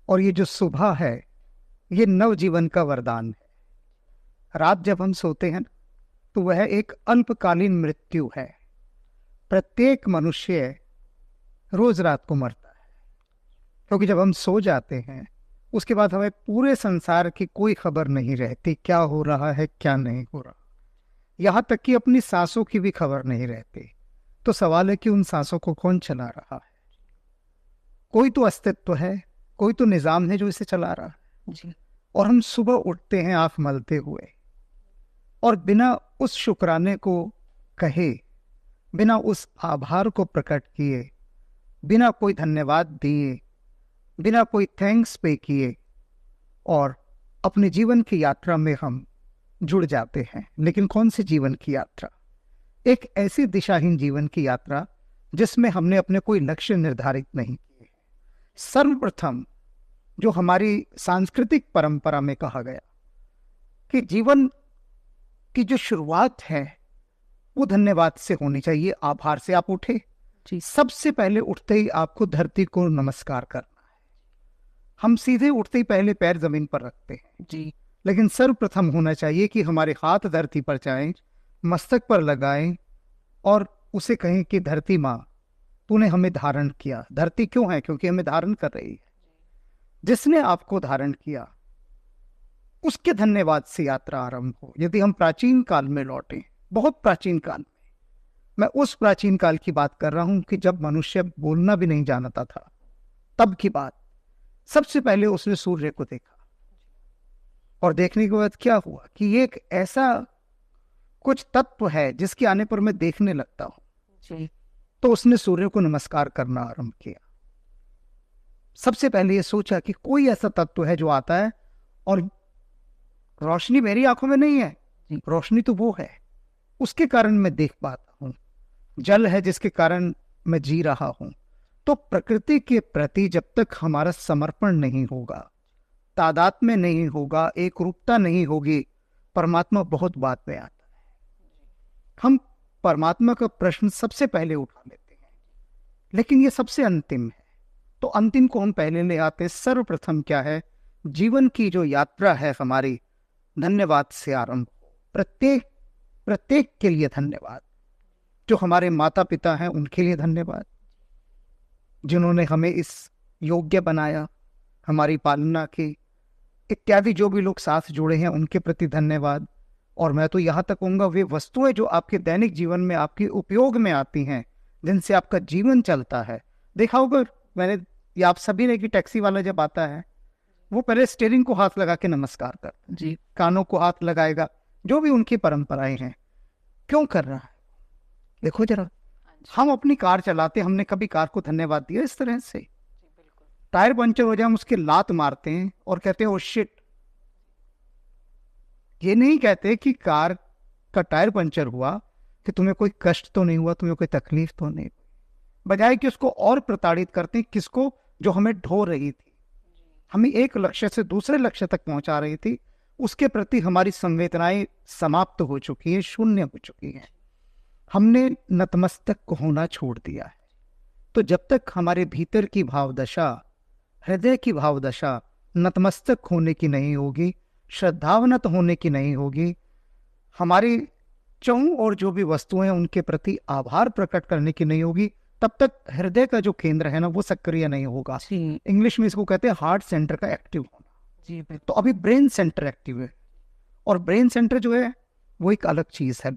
और ये जो सुबह है, ये नवजीवन का वरदान है। रात जब हम सोते हैं तो वह एक अल्पकालीन मृत्यु है। प्रत्येक मनुष्य रोज रात को मरता है, क्योंकि जब हम सो जाते हैं उसके बाद हमें पूरे संसार की कोई खबर नहीं रहती, क्या हो रहा है क्या नहीं हो रहा। यहाँ तक कि अपनी सांसों की भी खबर नहीं रहती। तो सवाल है कि उन सांसों को कौन चला रहा है? कोई तो अस्तित्व है, कोई तो निजाम है जो इसे चला रहा है जी। और हम सुबह उठते हैं आंख मलते हुए, और बिना उस शुक्राने को कहे, बिना उस आभार को प्रकट किए, बिना कोई धन्यवाद दिए, बिना कोई थैंक्स पे किए, और अपने जीवन की यात्रा में हम जुड़ जाते हैं। लेकिन कौन सी जीवन की यात्रा? एक ऐसी दिशाहीन जीवन की यात्रा जिसमें हमने अपने कोई लक्ष्य निर्धारित नहीं किए। सर्वप्रथम जो हमारी सांस्कृतिक परंपरा में कहा गया कि जीवन की जो शुरुआत है वो धन्यवाद से होनी चाहिए, आभार से। आप उठे जी, सबसे पहले उठते ही आपको धरती को नमस्कार करना है। हम सीधे उठते ही पहले पैर जमीन पर रखते हैं जी, लेकिन सर्वप्रथम होना चाहिए कि हमारे हाथ धरती पर जाएं, मस्तक पर लगाएं और उसे कहें कि धरती माँ, तूने हमें धारण किया। धरती क्यों है? क्योंकि हमें धारण कर रही है। जिसने आपको धारण किया उसके धन्यवाद से यात्रा आरंभ हो। यदि हम प्राचीन काल में लौटें, बहुत प्राचीन काल में, मैं उस प्राचीन काल की बात कर रहा हूं कि जब मनुष्य बोलना भी नहीं जानता था, तब की बात। सबसे पहले उसने सूर्य को देखा, और देखने के बाद क्या हुआ कि ये एक ऐसा कुछ तत्व है जिसके आने पर मैं देखने लगता हूं। तो उसने सूर्य को नमस्कार करना आरंभ किया। सबसे पहले ये सोचा कि कोई ऐसा तत्व है जो आता है, और रोशनी मेरी आंखों में नहीं है, रोशनी तो वो है, उसके कारण मैं देख पाता हूं। जल है जिसके कारण मैं जी रहा हूं। तो प्रकृति के प्रति जब तक हमारा समर्पण नहीं होगा, तादात्म्य नहीं होगा, एक रूपता नहीं होगी, परमात्मा बहुत बाद में आता है। हम परमात्मा का प्रश्न सबसे पहले उठा लेते हैं, लेकिन ये सबसे अंतिम है। तो अंतिम को हम पहले ले आते हैं। सर्वप्रथम क्या है? जीवन की जो यात्रा है हमारी, धन्यवाद से आरंभ हो। प्रत्येक प्रत्येक के लिए धन्यवाद। जो हमारे माता पिता हैं उनके लिए धन्यवाद, जिन्होंने हमें इस योग्य बनाया, हमारी पालना की, इत्यादि। जो भी लोग साथ जुड़े हैं उनके प्रति धन्यवाद। और मैं तो यहाँ तक कहूँगा, वे वस्तुएं जो आपके दैनिक जीवन में आपके उपयोग में आती हैं, जिनसे आपका जीवन चलता है। देखा होगा मैंने, या आप सभी ने, कि टैक्सी वाला जब आता है वो पहले स्टीयरिंग को हाथ लगा के नमस्कार करता है जी, कानों को हाथ लगाएगा। जो भी उनकी परंपराएं हैं, क्यों कर रहा है? देखो जरा, हम अपनी कार चलाते, हमने कभी कार को धन्यवाद दिया इस तरह से? टायर पंचर हो जाए हम उसके लात मारते हैं और कहते हैं ओ शिट। ये नहीं कहते कि कार का टायर पंचर हुआ कि तुम्हें कोई कष्ट तो नहीं हुआ, तुम्हें कोई तकलीफ तो नहीं, बजाय कि उसको और प्रताड़ित करते हैं। किसको? जो हमें ढो रही थी, हमें एक लक्ष्य से दूसरे लक्ष्य तक पहुंचा रही थी, उसके प्रति हमारी संवेदनाएं समाप्त हो चुकी है, शून्य हो चुकी है। हमने नतमस्तक होना छोड़ दिया है। तो जब तक हमारे भीतर की भावदशा, हृदय की भावदशा नतमस्तक होने की नहीं होगी, श्रद्धावनत होने की नहीं होगी, हमारी चौं और जो भी वस्तुएं हैं उनके प्रति आभार प्रकट करने की नहीं होगी, तब तक हृदय का जो केंद्र है ना वो सक्रिय नहीं होगा। इंग्लिश में इसको कहते हैं हार्ट सेंटर का एक्टिव होना जी। तो अभी ब्रेन सेंटर एक्टिव है, और ब्रेन सेंटर जो है वो एक अलग चीज है।